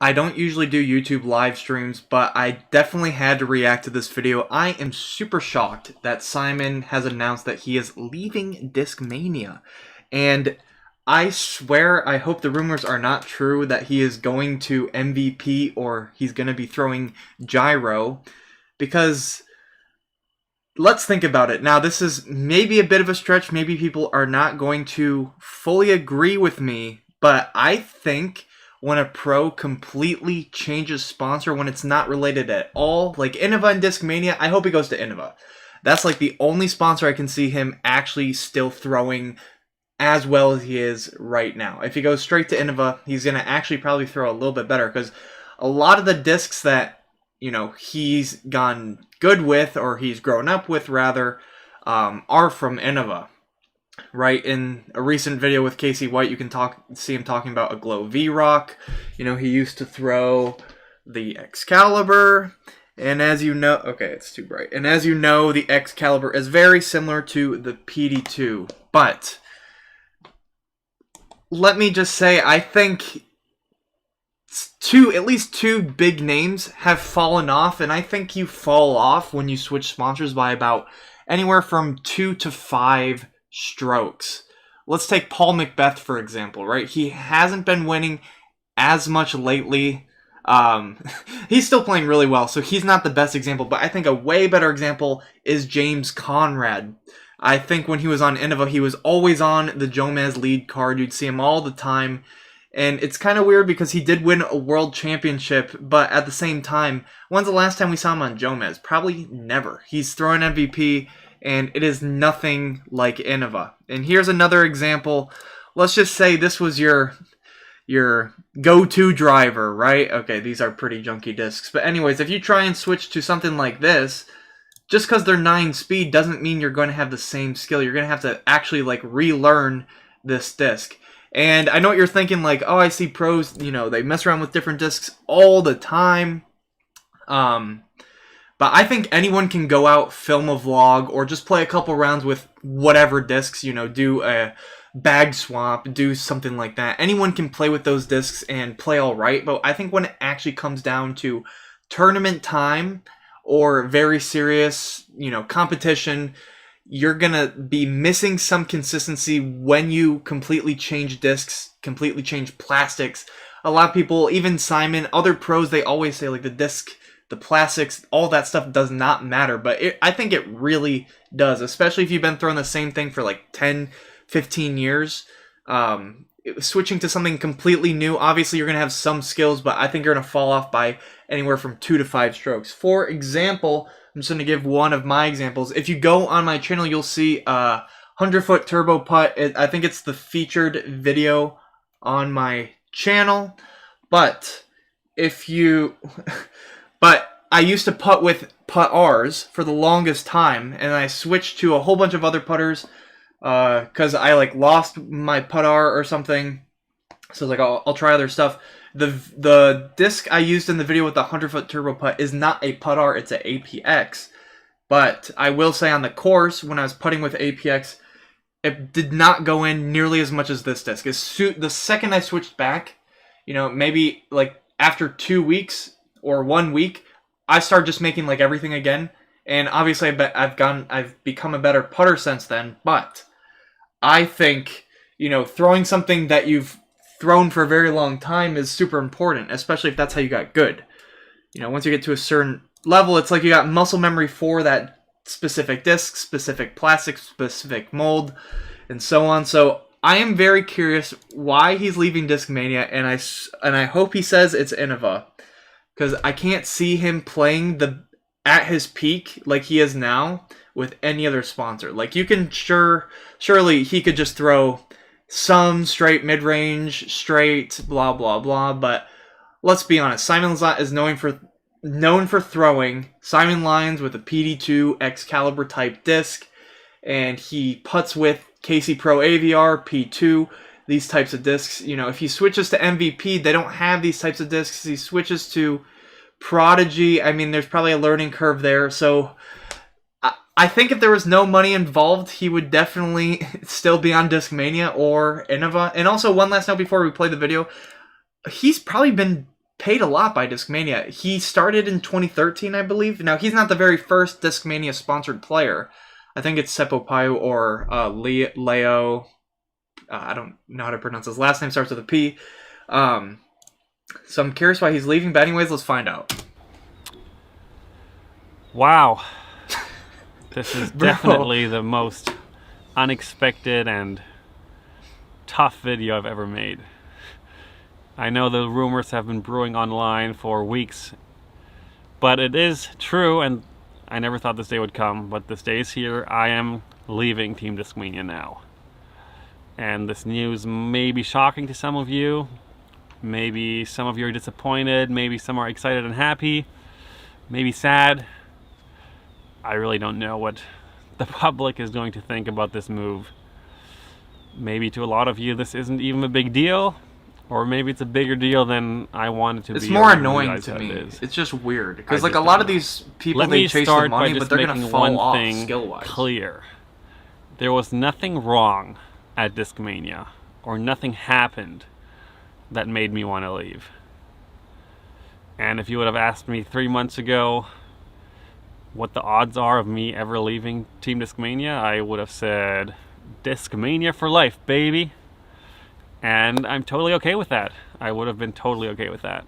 I don't usually do YouTube live streams, but I definitely had to react to this video. I am super shocked that Simon has announced that he is leaving Discmania. And I swear, I hope the rumors are not true that he is going to MVP or he's going to be throwing gyro. Because let's think about it. Now, this is maybe a bit of a stretch. Maybe people are not going to fully agree with me. But I think when a pro completely changes sponsor, when it's not related at all, like Innova and Discmania, I hope he goes to Innova. That's like the only sponsor I can see him actually still throwing as well as he is right now. If he goes straight to Innova, he's going to actually probably throw a little bit better, because a lot of the discs that, you know, he's gone good with, or he's grown up with rather, are from Innova. Right, in a recent video with Casey White, you can see him talking about a Glow V-Rock. You know, he used to throw the Excalibur, and as you know, okay, it's too bright. And as you know, the Excalibur is very similar to the PD2. But let me just say, I think at least two big names have fallen off, and I think you fall off when you switch sponsors by about anywhere from 2 to 5 strokes. Let's take Paul McBeth, for example, right? He hasn't been winning as much lately. He's still playing really well, so he's not the best example, but I think a way better example is James Conrad. I think when he was on Innova, he was always on the Jomez lead card. You'd see him all the time, and it's kind of weird because he did win a world championship, but at the same time, when's the last time we saw him on Jomez? Probably never. He's throwing MVP, and it is nothing like Innova. And here's another example. Let's just say this was your go-to driver, right? Okay, these are pretty junky discs. But anyways, if you try and switch to something like this, just because they're 9 speed doesn't mean you're going to have the same skill. You're going to have to actually like relearn this disc. And I know what you're thinking, like, oh, I see pros, you know, they mess around with different discs all the time. But I think anyone can go out, film a vlog, or just play a couple rounds with whatever discs, you know, do a bag swap, do something like that. Anyone can play with those discs and play all right, but I think when it actually comes down to tournament time or very serious, you know, competition, you're going to be missing some consistency when you completely change discs, completely change plastics. A lot of people, even Simon, other pros, they always say like the disc, the plastics, all that stuff does not matter, but I think it really does, especially if you've been throwing the same thing for like 10, 15 years. Switching to something completely new, obviously you're going to have some skills, but I think you're going to fall off by anywhere from 2 to 5 strokes. For example, I'm just going to give one of my examples. If you go on my channel, you'll see a 100-foot turbo putt. I think it's the featured video on my channel, but if you... But I used to putt with putt-Rs for the longest time, and I switched to a whole bunch of other putters because I like lost my putt-R or something. So I was like, I'll try other stuff. The disc I used in the video with the 100-foot turbo putt is not a putt-R, it's an APX. But I will say on the course, when I was putting with APX, it did not go in nearly as much as this disc. The second I switched back, you know, maybe like after 2 weeks or 1 week, I started just making like everything again, and obviously I've become a better putter since then. But I think, you know, throwing something that you've thrown for a very long time is super important, especially if that's how you got good. You know, once you get to a certain level, it's like you got muscle memory for that specific disc, specific plastic, specific mold, and so on. So I am very curious why he's leaving Discmania, and I hope he says it's Innova, because I can't see him playing at his peak like he is now with any other sponsor. Like, you can surely he could just throw some straight mid-range, straight blah blah blah. But let's be honest, Simon Lizotte is known for throwing Simon lines with a PD2 Excalibur type disc, and he putts with Casey Pro AVR P2. These types of discs, you know, if he switches to MVP, they don't have these types of discs. He switches to Prodigy, I mean, there's probably a learning curve there. So I think if there was no money involved, he would definitely still be on Discmania or Innova. And also, one last note before we play the video, he's probably been paid a lot by Discmania. He started in 2013, I believe. Now, he's not the very first Discmania sponsored player. I think it's Seppo Paiu or Leo. I don't know how to pronounce his last name. Starts with a P. So I'm curious why he's leaving. But anyways, let's find out. Wow. This is definitely the most unexpected and tough video I've ever made. I know the rumors have been brewing online for weeks, but it is true, and I never thought this day would come, but this day is here. I am leaving Team Discmania now. And this news may be shocking to some of you. Maybe some of you are disappointed, maybe some are excited and happy, maybe sad. I really don't know what the public is going to think about this move. Maybe to a lot of you this isn't even a big deal, or maybe it's a bigger deal than I want it to be. It's more annoying to me. It's just weird because like a lot of these people, they chase the money, but they're gonna fall off skill-wise. Clear. There was nothing wrong at Discmania, or nothing happened that made me want to leave. And if you would have asked me 3 months ago what the odds are of me ever leaving Team Discmania, I would have said Discmania for life, baby. And I'm totally okay with that. I would have been totally okay with that.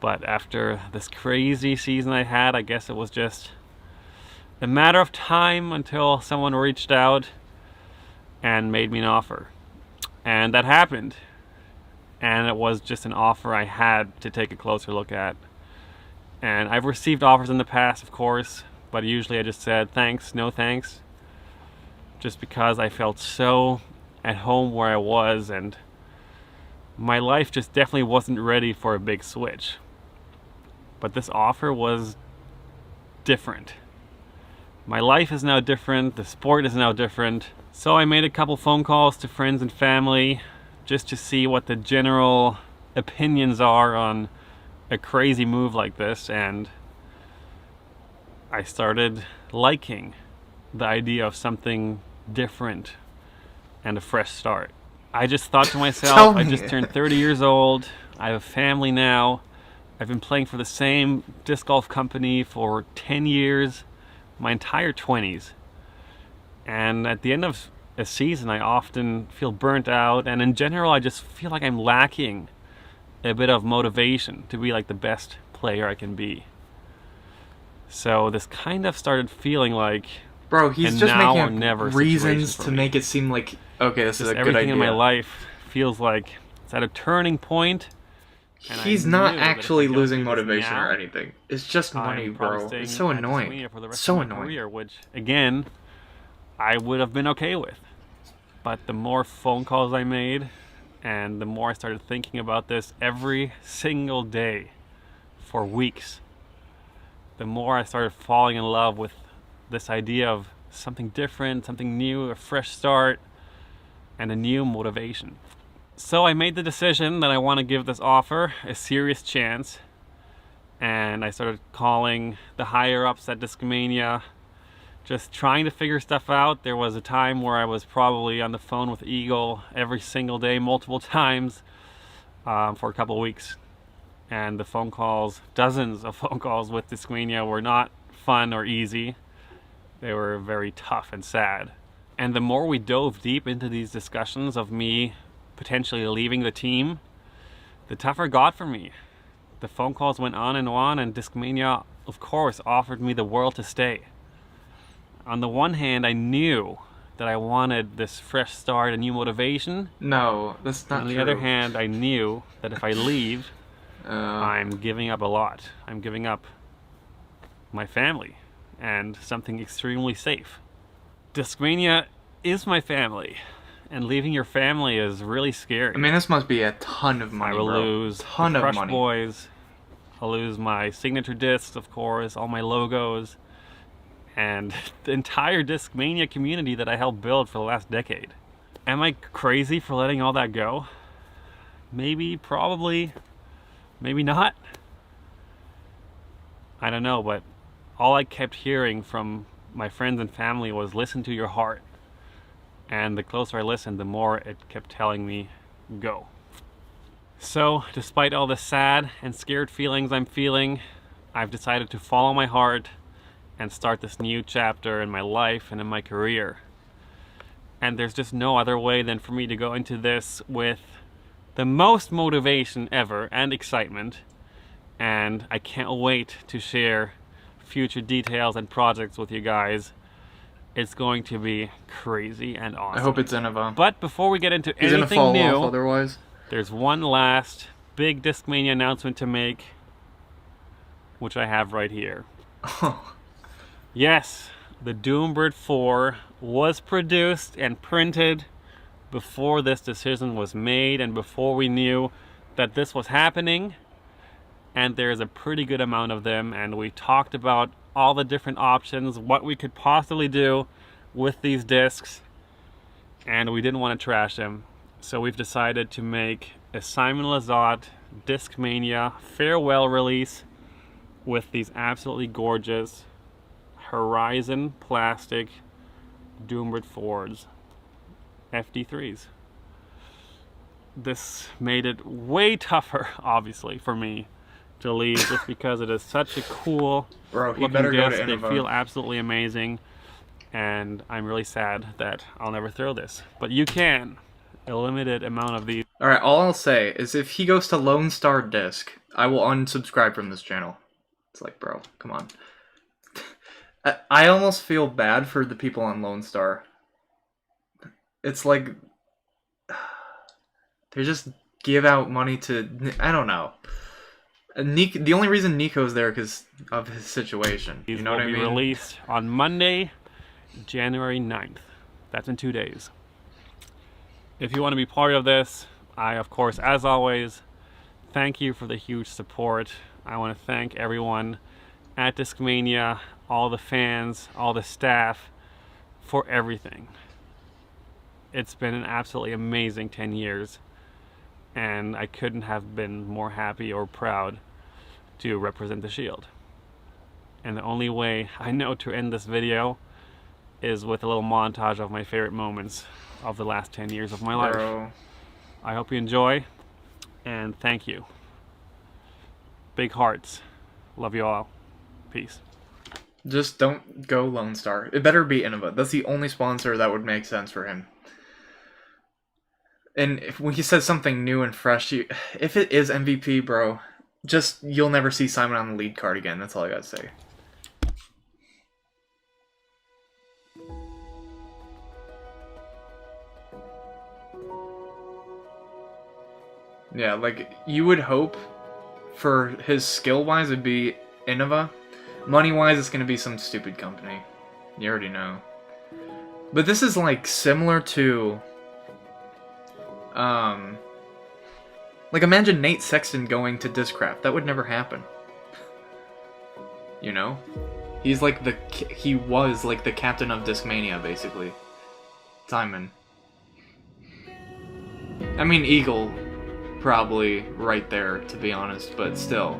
But after this crazy season I had, I guess it was just a matter of time until someone reached out and made me an offer. And that happened. And it was just an offer I had to take a closer look at. And I've received offers in the past, of course, but usually I just said thanks, no thanks. Just because I felt so at home where I was, and my life just definitely wasn't ready for a big switch. But this offer was different. My life is now different, the sport is now different. So I made a couple phone calls to friends and family just to see what the general opinions are on a crazy move like this, and I started liking the idea of something different and a fresh start. I just thought to myself, I just turned 30 years old, I have a family now, I've been playing for the same disc golf company for 10 years, my entire 20s. And at the end of a season, I often feel burnt out, and in general, I just feel like I'm lacking a bit of motivation to be like the best player I can be. So this kind of started feeling like, bro, he's just making never reasons to make it seem like, okay, this is a good idea. Everything in my life feels like it's at a turning point. He's not actually losing motivation or anything. It's just money, bro. It's so annoying. So annoying. Career, which, again, I would have been okay with. But the more phone calls I made, and the more I started thinking about this every single day for weeks, the more I started falling in love with this idea of something different, something new, a fresh start, and a new motivation. So I made the decision that I want to give this offer a serious chance, and I started calling the higher-ups at Discmania, just trying to figure stuff out. There was a time where I was probably on the phone with Eagle every single day, multiple times, for a couple of weeks. And the phone calls, dozens of phone calls with Discmania, were not fun or easy. They were very tough and sad. And the more we dove deep into these discussions of me potentially leaving the team, the tougher it got for me. The phone calls went on, and Discmania, of course, offered me the world to stay. On the one hand, I knew that I wanted this fresh start, a new motivation. No, that's not true. On the other hand, I knew that if I leave, I'm giving up a lot. I'm giving up my family and something extremely safe. Discmania is my family, and leaving your family is really scary. I mean, this must be a ton of money, I will lose the Crush money. Boys. I'll lose my signature discs, of course, all my logos, and the entire Discmania community that I helped build for the last decade. Am I crazy for letting all that go? Maybe, probably, maybe not. I don't know, but all I kept hearing from my friends and family was listen to your heart. And the closer I listened, the more it kept telling me, go. So, despite all the sad and scared feelings I'm feeling, I've decided to follow my heart and start this new chapter in my life and in my career. And there's just no other way than for me to go into this with the most motivation ever and excitement. And I can't wait to share future details and projects with you guys. It's going to be crazy and awesome. I hope it's Innova. But before we get into He's gonna anything fall new, off otherwise. there's one last big Discmania announcement to make, which I have right here. Yes, the Doombird 4 was produced and printed before this decision was made and before we knew that this was happening. And there's a pretty good amount of them, and we talked about all the different options, what we could possibly do with these discs, and we didn't want to trash them. So we've decided to make a Simon Lizotte Discmania farewell release with these absolutely gorgeous Horizon plastic Doombird 4s, FD3s. This made it way tougher, obviously, for me to leave, just because it is such a cool looking disc. They feel absolutely amazing, and I'm really sad that I'll never throw this. But you can. A limited amount of these. Alright, all I'll say is if he goes to Lone Star Disc, I will unsubscribe from this channel. It's like, bro, come on. I almost feel bad for the people on Lone Star. It's like they just give out money to, I don't know. The only reason Nico's there because of his situation. You know what I mean? These will be released on Monday, January 9th. That's in 2 days. If you want to be part of this, I, of course, as always, thank you for the huge support. I want to thank everyone at Discmania, all the fans, all the staff, for everything. It's been an absolutely amazing 10 years. And I couldn't have been more happy or proud to represent the Shield. And the only way I know to end this video is with a little montage of my favorite moments of the last 10 years of my life. Bro. I hope you enjoy, and thank you. Big hearts. Love you all. Peace. Just don't go Lone Star. It better be Innova. That's the only sponsor that would make sense for him. And when he says something new and fresh, if it is MVP, bro, just you'll never see Simon on the lead card again. That's all I gotta say. Yeah, like, you would hope for his skill-wise it'd be Innova. Money-wise, it's gonna be some stupid company. You already know. But this is, like, similar to... like, imagine Nate Sexton going to Discraft. That would never happen. You know? He was like the captain of Discmania, basically. Simon. I mean, Eagle, probably right there, to be honest, but still.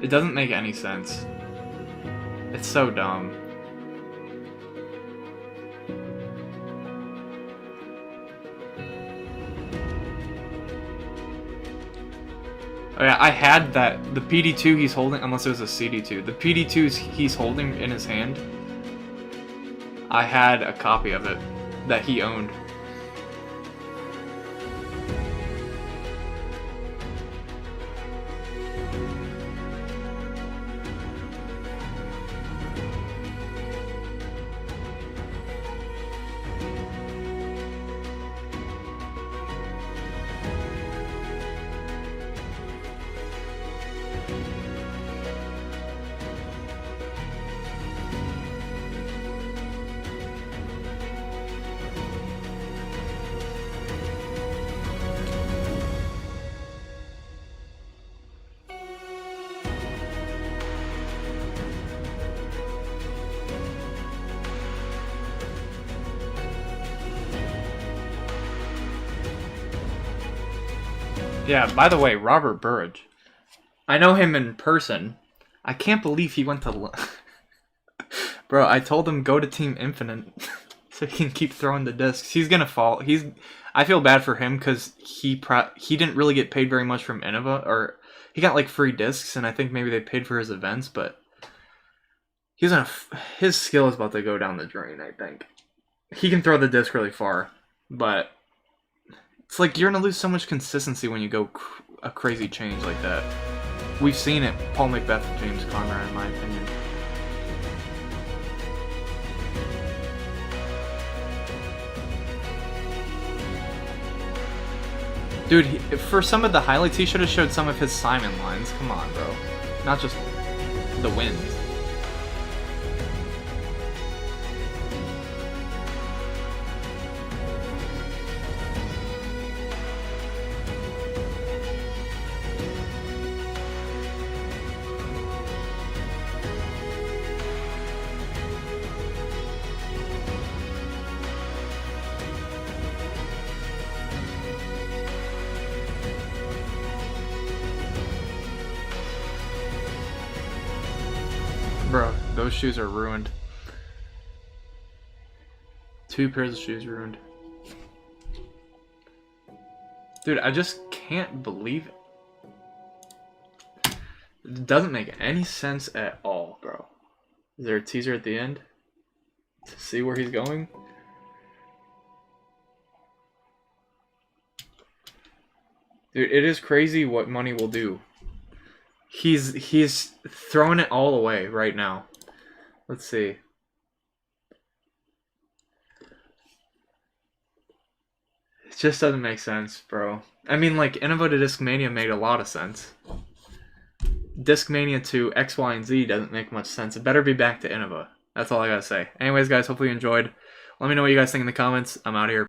It doesn't make any sense. It's so dumb. Oh yeah, I had that. The PD2 he's holding, unless it was a CD2. The PD2 he's holding in his hand, I had a copy of it that he owned. Yeah, by the way, Robert Burridge. I know him in person. I can't believe he went to... Bro, I told him go to Team Infinite so he can keep throwing the discs. He's gonna fall. I feel bad for him because he didn't really get paid very much from Innova, or he got like free discs, and I think maybe they paid for his events, but his skill is about to go down the drain. I think he can throw the disc really far, but it's like you're gonna lose so much consistency when you go a crazy change like that. We've seen it, Paul Macbeth and James Conrad, in my opinion. Dude, for some of the highlights, he should have showed some of his Simon lines. Come on, bro. Not just the wins. Bro, those shoes are ruined. 2 pairs of shoes ruined. Dude, I just can't believe it. It doesn't make any sense at all, bro. Is there a teaser at the end to see where he's going? Dude, it is crazy what money will do. He's throwing it all away right now. Let's see. It just doesn't make sense, bro. I mean, like, BrunoDDiscMania made a lot of sense. Discmania to X, Y, and Z doesn't make much sense. It better be back to Innova. That's all I gotta say. Anyways, guys, hopefully you enjoyed. Let me know what you guys think in the comments. I'm out of here.